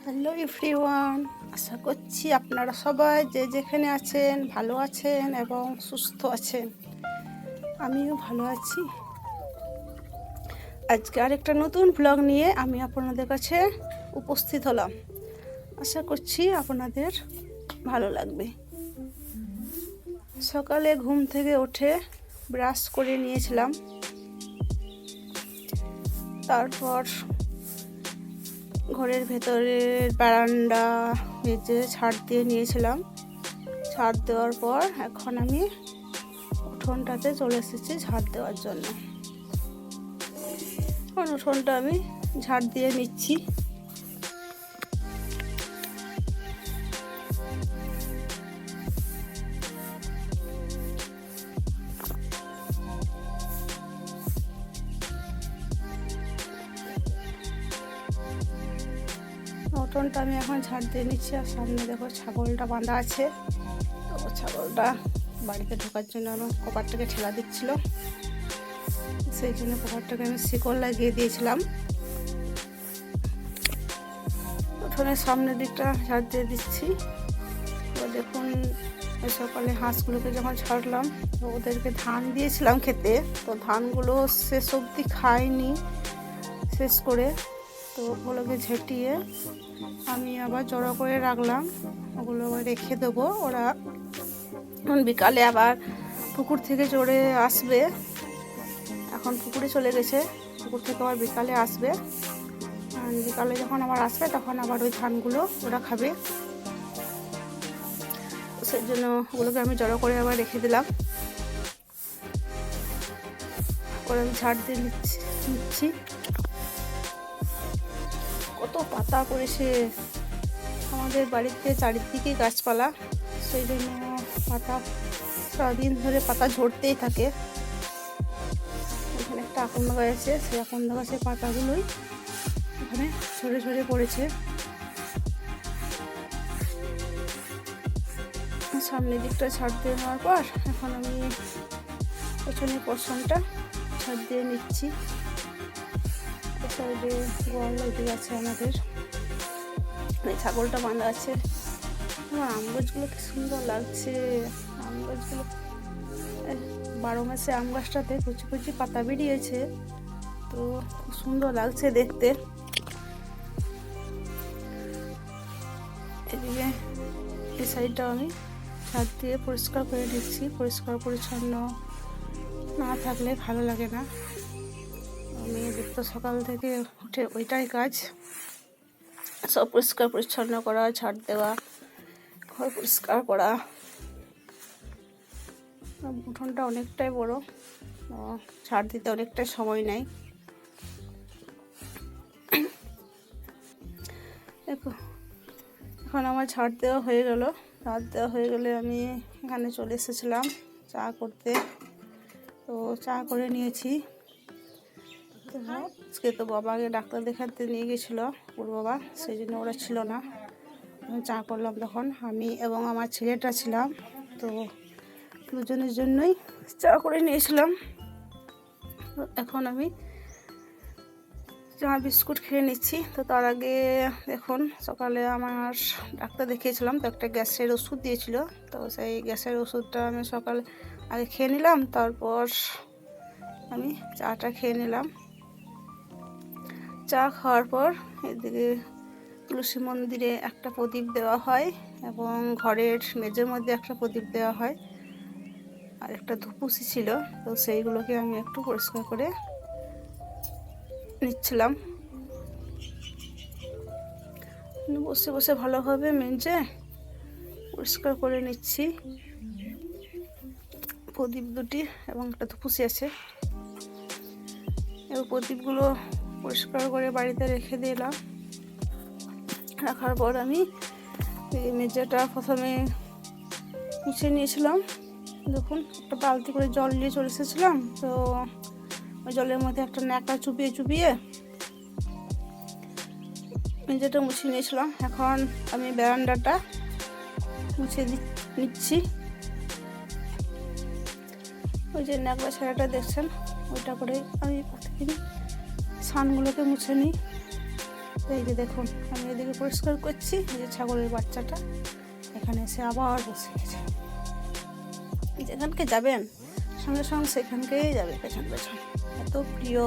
Hello everyone, আশা করছি আপনারা সবাই যে যেখানে আছেন ভালো আছেন এবং সুস্থ আছেন। আমিও ভালো আছি। আজকে আরেকটা নতুন ব্লগ নিয়ে আমি আপনাদের কাছে উপস্থিত হলাম। আশা করছি আপনাদের ভালো লাগবে। সকালে ঘুম থেকে উঠে ব্রাশ করে নিয়েছিলাম, তারপর ঘরের ভেতরের বারান্দা মেজে ঝাড় দিয়ে নিয়েছিলাম। ঝাড় দেওয়ার পর এখন আমি উঠোনটাতে চলে এসেছি ঝাড় দেওয়ার জন্য। এখন উঠোনটা আমি ঝাড় দিয়ে নিচ্ছি। উঠোনটা আমি এখন ঝাড় দিয়ে নিচ্ছি। আর সামনে দেখো ছাগলটা বাঁধা আছে, তো ছাগলটা বাড়িতে ঢোকার জন্য আমি কপারটাকে ঠেলা দিচ্ছিল, সেই জন্য কপারটাকে আমি শিকড় লাগিয়ে দিয়েছিলাম। উঠোনের সামনের দিকটা ঝাড় দিয়ে দিচ্ছি। তো দেখুন, সকালে হাঁসগুলোকে যখন ছাড়লাম তো ওদেরকে ধান দিয়েছিলাম খেতে, তো ধানগুলো শেষ অবধি খায়নি শেষ করে, তো ওগুলোকে ঝেঁটিয়ে আমি আবার জড়ো করে রাখলাম। ওগুলো রেখে দেবো, ওরা বিকালে আবার পুকুর থেকে চড়ে আসবে। এখন পুকুরে চলে গেছে, পুকুর থেকে আবার বিকালে আসবে। বিকালে যখন আবার আসবে তখন আবার ওই ধানগুলো ওরা খাবে। সেই জন্য ওগুলোকে আমি জড়ো করে আবার রেখে দিলাম। ওরা আমি ঝাড় দিয়ে নিচ্ছি। কত পাতা পড়েছে আমাদের বাড়িতে, চারিদিকে গাছপালা, সেই জন্য পাতা সারাদিন ধরে পাতা ঝরতেই থাকে। এখানে একটা আকন্দ গাছ আছে, সেই আকন্দ গাছের পাতাগুলোই এখানে ঝরে ঝরে পড়েছে। সামনের দিকটা ছাড় দিয়ে নেওয়ার পর এখন আমি পেছনের পোর্শনটা ছাড় দিয়ে নিচ্ছি। সাইডে গোয়াল লেগে গেছে আমাদের, ছাগলটা বাঁধা আছে। আমার আম গাছগুলো কি সুন্দর লাগছে। আম গাছগুলো 12 মাসে আম গাছটাতে কুচি কুচি পাতা বেরিয়েছে, তো খুব সুন্দর লাগছে দেখতে। এদিকে এই সাইডটাও আমি ছাদ দিয়ে পরিষ্কার করে দিচ্ছি। পরিষ্কার পরিচ্ছন্ন না থাকলে ভালো লাগে না। মেয়েদের তো সকাল থেকে উঠে ওইটাই কাজ, সব পরিষ্কার পরিচ্ছন্ন করা, ঝাড় দেওয়া, ঘর পরিষ্কার করা। উঠোনটা অনেকটাই বড়, ঝাড় দিতে অনেকটাই সময় নেয়। দেখো, এখন আমার ঝাড় দেওয়া হয়ে গেল। ঝাড় দেওয়া হয়ে গেলে আমি এখানে চলে এসেছিলাম চা করতে, তো চা করে নিয়েছি। তো আজকে তো বাবাকে ডাক্তার দেখাতে নিয়ে গেছিলো ওর বাবা, সেই জন্য ওরা ছিল না। আমি চা করলাম তখন, আমি এবং আমার ছেলেটা ছিলাম, তো দুজনের জন্যই চা করে নিয়েছিলাম। এখন আমি চা বিস্কুট খেয়ে নিচ্ছি। তো তার আগে দেখুন, সকালে আমার ডাক্তার দেখিয়েছিলাম, তো একটা গ্যাসের ওষুধ দিয়েছিল, তো সেই গ্যাসের ওষুধটা আমি সকালে আগে খেয়ে নিলাম, তারপর আমি চাটা খেয়ে নিলাম। চা খাওয়ার পর এদিকে তুলসী মন্দিরে একটা প্রদীপ দেওয়া হয় এবং ঘরের মেঝের মধ্যে একটা প্রদীপ দেওয়া হয়, আর একটা ধূপসি ছিল, তো সেইগুলোকে আমি একটু পরিষ্কার করে নিচ্ছিলাম। বসে বসে ভালোভাবে মেজে পরিষ্কার করে নিচ্ছি। প্রদীপ দুটি এবং একটা ধূপসি আছে, এবং প্রদীপগুলো পরিষ্কার করে বাড়িতে রেখে দিলাম। রাখার পর আমি মেঝেটা প্রথমে মুছে নিয়েছিলাম। দেখুন, একটা বালতি করে জল নিয়ে চলে এসেছিলাম, তো ওই জলের মধ্যে একটা ন্যাকড়া চুপিয়ে চুপিয়ে মেঝেটা মুছে নিয়েছিলাম। এখন আমি বারান্দাটা মুছে নিচ্ছি। ওই যে ন্যাকড়া ছাড়াটা দেখছেন, ওইটা করে আমি প্রতিদিন ছানগুলোকে মুছে নিই। তো এই যে দেখুন আমি এদিকে পরিষ্কার করছি, এই যে ছাগলের বাচ্চাটা এখানে এসে আবার বসে গেছে। যেখানকে যাবেন সঙ্গে সঙ্গে সেখানকেই যাবে, পেছন পেছন, এত প্রিয়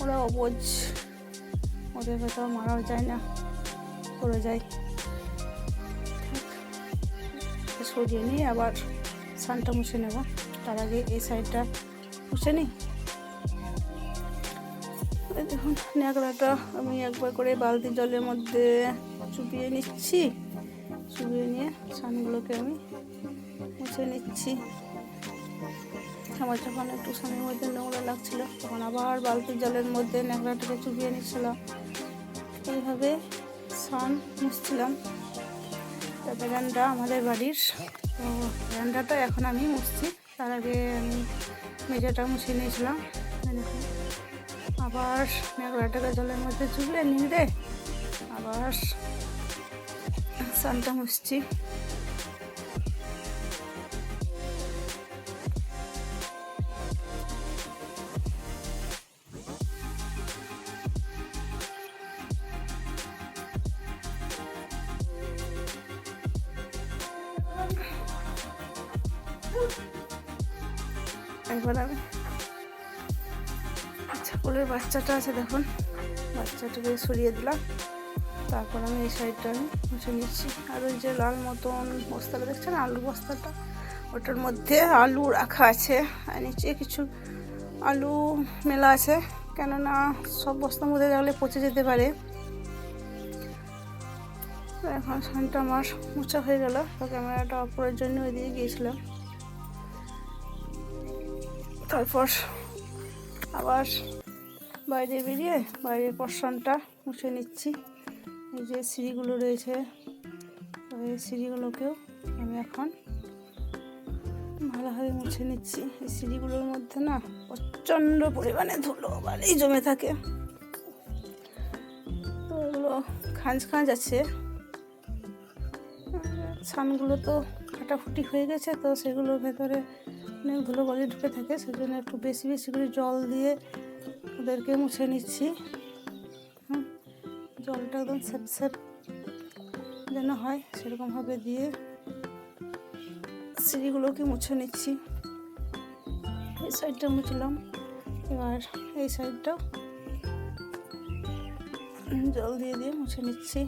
ওরা অবুঝ, ওদের হয়তো মারাও যায় না, পড়ে যায়। সরিয়ে নিয়ে আবার সানটা মুছে নেব, তার আগে এই সাইডটা মুছে নিই। দেখুন ন্যাকড়াটা আমি একবার করে বালতি জলের মধ্যে চুপিয়ে নিচ্ছি, চুপিয়ে নিয়ে সানগুলোকে আমি মুছে নিচ্ছি। আমার যখন একটু সানের মধ্যে নোংরা লাগছিল তখন আবার বালতির জলের মধ্যে ন্যাকড়াটাকে চুপিয়ে নিচ্ছিলাম, এইভাবে সান মুছছিলাম। বেরান্ডা আমাদের বাড়ির, তো বেরান্ডাটা এখন আমি মুছছি, তার আগে আমি মেঝেটা মুছে নিয়েছিলাম। আবার ন্যাকড়াটাকে জলের মধ্যে চুপিয়ে নিয়ে আবার সানটা মুছছি। একবার আমি ছাগলের বাচ্চাটা আছে দেখুন, বাচ্চাটাকে সরিয়ে দিলাম, তারপর আমি এই সাইডটা আমি মুছে নিচ্ছি। আর ওই যে লাল মতন বস্তাটা দেখছেন, আলু বস্তাটা, ওটার মধ্যে আলু রাখা আছে, আর নিচে কিছু আলু মেলা আছে, কেননা সব বস্তার মধ্যে রাখলে পচে যেতে পারে। এখন সানটা আমার মোছা হয়ে গেল, তো ক্যামেরাটা অফ করার জন্য ওইদিকে গিয়েছিলাম। তারপর আবার বাইরে বেরিয়ে বাইরের পোর্শনটা মুছে নিচ্ছি। এই যে সিঁড়িগুলো রয়েছে, এই সিঁড়িগুলোকেও আমি এখন ভালোভাবে মুছে নিচ্ছি। এই সিঁড়িগুলোর মধ্যে না প্রচণ্ড পরিমাণে ধুলো বালি জমে থাকে, তো এগুলো খাঁজ খাঁজ আছে, ছানগুলো তো ফাটাফুটি হয়ে গেছে, তো সেগুলোর ভেতরে অনেক ধুলো বালি ঢুকে থাকে, সেজন্য একটু বেশি বেশি করে জল দিয়ে ওদেরকে মুছে নিচ্ছি। জলটা একদম স্যাপ যেন হয় সেরকমভাবে দিয়ে সিঁড়িগুলোকে মুছে নিচ্ছি। এই সাইডটা মুছলাম, এবার এই সাইডটা জল দিয়ে দিয়ে মুছে নিচ্ছি।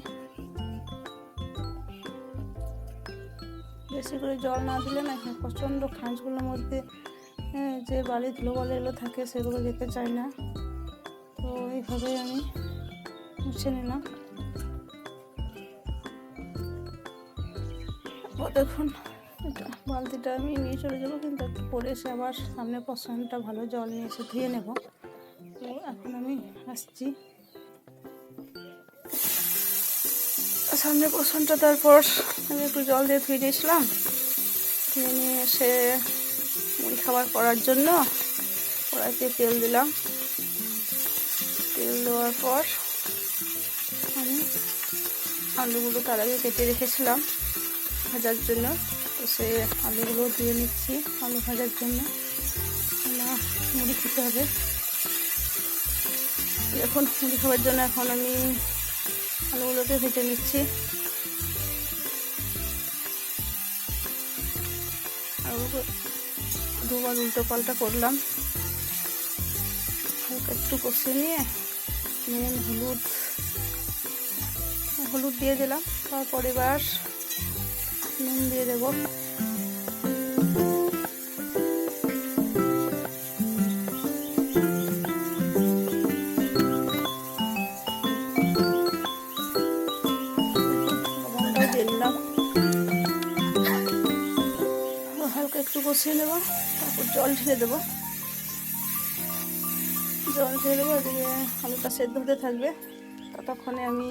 বেশি করে জল না দিলে না এখানে প্রচণ্ড খাঁজগুলোর মধ্যে যে বালি ধুলো বালিগুলো থাকে সেগুলো যেতে চায় না, তো এইভাবেই আমি মুছে নিলাম। দেখুন এটা বালতিটা আমি নিয়ে চলে যাবো, কিন্তু একটু পরে এসে আবার সামনে পোর্শনটা ভালো জল নিয়ে এসে ধুয়ে নেব। তো এখন আমি আসছি সামনে পোর্শনটা, তারপর আমি একটু জল দিয়ে ধুয়ে দিয়েছিলাম, ধুয়ে নিয়ে এসে মুড়ি খাবার করার জন্য কড়াইতে তেল দিলাম। তেল দেওয়ার পর আমি আলুগুলো তার আগে কেটে রেখেছিলাম ভাজার জন্য, তো সে আলুগুলো দিয়ে নিচ্ছি আলু ভাজার জন্য, না মুড়ি খেতে হবে। এখন মুড়ি খাওয়ার জন্য এখন আমি আলুগুলোকে ভেজে নিচ্ছি। আলুগুলো দুবার উল্টো পাল্টা করলাম, হালকা একটু কষিয়ে নিয়ে নুন হলুদ দিয়ে দিলাম, তারপর এবার নুন দিয়ে দেবো। হালকা একটু কষিয়ে নেব, তারপর জল ঢেলে দেবো। এদিকে আলুটা সেদ্ধ হতে থাকবে, ততক্ষণে আমি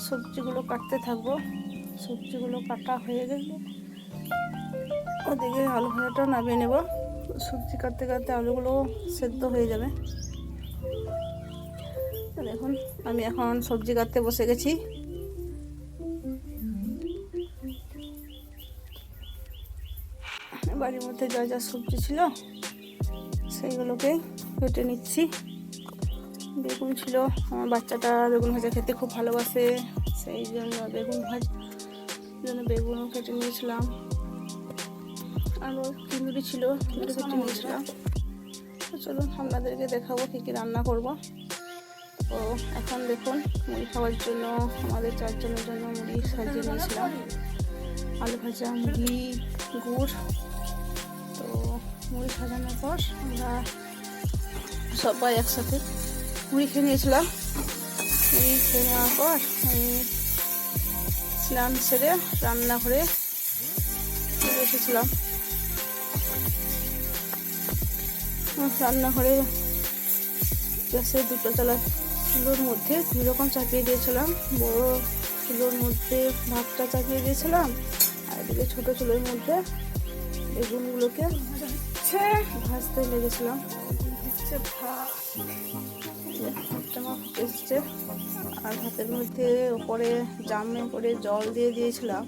সবজিগুলো কাটতে থাকবো। সবজিগুলো কাটা হয়ে গেলে ওদিকে আলু ভাজাটাও নামিয়ে নেব। সবজি কাটতে কাটতে আলুগুলো সেদ্ধ হয়ে যাবে। দেখুন আমি এখন সবজি কাটতে বসে গেছি। বাড়ির মধ্যে যা যা সবজি ছিল সেইগুলোকে কেটে নিচ্ছি। বেগুন ছিল, আমার বাচ্চাটা বেগুন ভাজা খেতে খুব ভালোবাসে, সেই জন্য বেগুনও কেটে নিয়েছিলাম। আরও চিংড়ি ছিল, চিংড়ি কেটে নিয়েছিলাম। তো চলুন আপনাদেরকে দেখাবো কী কী রান্না করব। তো এখন দেখুন, মুড়ি খাওয়ার জন্য আমাদের 4 জনের জন্য মুড়ি সাজিয়ে নিয়েছিলাম। আলু ভাজা, মুড়ি, গুড়। তো মুড়ি সাজানোর পর আমরা সবাই একসাথে মুড়ি খেয়ে নিয়েছিলাম। মুড়ি খেয়ে নেওয়ার পর আমি স্নান সেরে রান্নাঘরে চলে এসেছিলাম। রান্নাঘরে গ্যাসের 2টা চুলোর মধ্যে 2 রকম চাপিয়ে দিয়েছিলাম। বড় চুলোর মধ্যে ভাতটা চাপিয়ে দিয়েছিলাম, আর এদিকে ছোটো চুলোর মধ্যে বেগুনগুলোকে ভাজতে লেগেছিলাম। এসছে, আর ভাতের মধ্যে ওপরে জামে করে জল দিয়ে দিয়েছিলাম,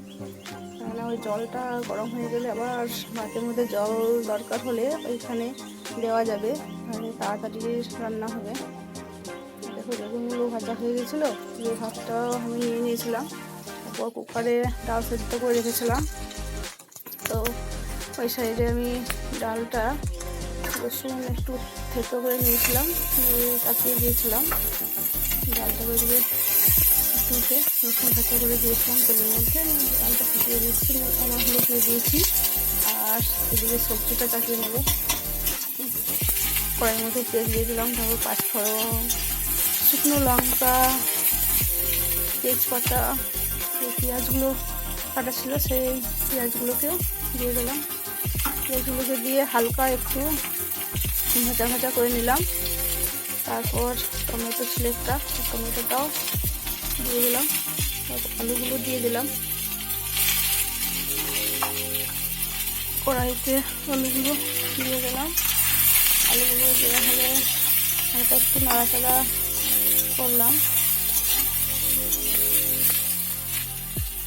কেননা ওই জলটা গরম হয়ে গেলে আবার ভাতের মধ্যে জল দরকার হলে ওইখানে দেওয়া যাবে, তাহলে তাড়াতাড়ি রান্না হবে। দেখো বেগুনগুলো ভাজা হয়ে গেছিলো, দিয়ে ভাতটাও আমি নিয়ে নিয়েছিলাম। তারপর কুকারে ডাল সেদ্ধ করে রেখেছিলাম। তো ওই সাইডে আমি ডালটা রসুন একটু থেতো করে নিয়েছিলাম, তাকিয়ে দিয়েছিলাম। ডালটা করে দিয়ে তুলতে রসুন থেতো করে দিয়েছিলাম তেলের মধ্যে, ডালটা ফুটিয়ে দিয়েছি, আমার হলুদ দিয়ে দিয়েছি। আর এদিকে সবজিটা চাকিয়ে নেবো। কড়াইয়ের মধ্যে তেল দিয়ে দিলাম, তারপর 5 ফোড়ন, শুকনো লঙ্কা, তেজপাতা, পেঁয়াজগুলো কাটা ছিল সেই পেঁয়াজগুলোকেও দিয়ে দিলাম। পেঁয়াজগুলোকে দিয়ে হালকা একটু ভাজা ভাজা করে নিলাম। তারপর টমেটো ছিল একটা, টমেটোটাও দিয়ে দিলাম। তারপর আলুগুলো দিয়ে দিলাম। কড়াইতে আলুগুলো দিয়ে দিলাম। আলুগুলো দেওয়া হলে হালকা একটু নাড়াচাড়া করলাম,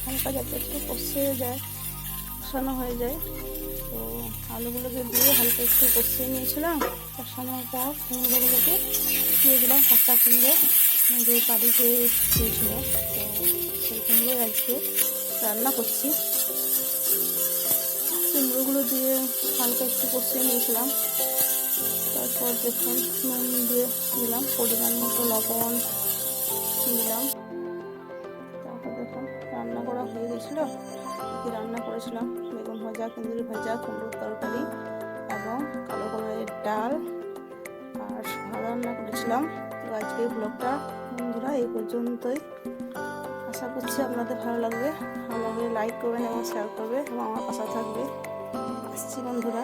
হালকা যাতে একটু কষানো হয়ে যায়। তো আলুগুলোকে দিয়ে হালকা একটু কষিয়ে নিয়েছিলাম। কষানোর পর কুমড়োগুলোকে দিয়ে দিলাম, কাঁচা কুমড়ো আমাদের বাড়িতে দিয়েছিল, তো সেই কুমড়ো আজকে রান্না করছি। কুমড়োগুলো দিয়ে হালকা একটু কষিয়ে নিয়েছিলাম। তারপর দেখুন নুন দিয়ে দিলাম, পরিমাণ মতো লবণ দিলাম। তারপর দেখুন রান্না করা হয়ে গেছিলো। কী রান্না করেছিলাম, বেগুন ভাজা, কুঁদরি ভাজা, কুমড়োর তরকারি এবং কালো কালারের ডাল আর ভাত রান্না করেছিলাম। তো আজকে ব্লগটা বন্ধুরা এই পর্যন্তই। আশা করছি আপনাদের ভালো লাগবে। ভালো লাগলে লাইক করবেন এবং শেয়ার করবে এবং আমার পাশে থাকবে। আসছি বন্ধুরা।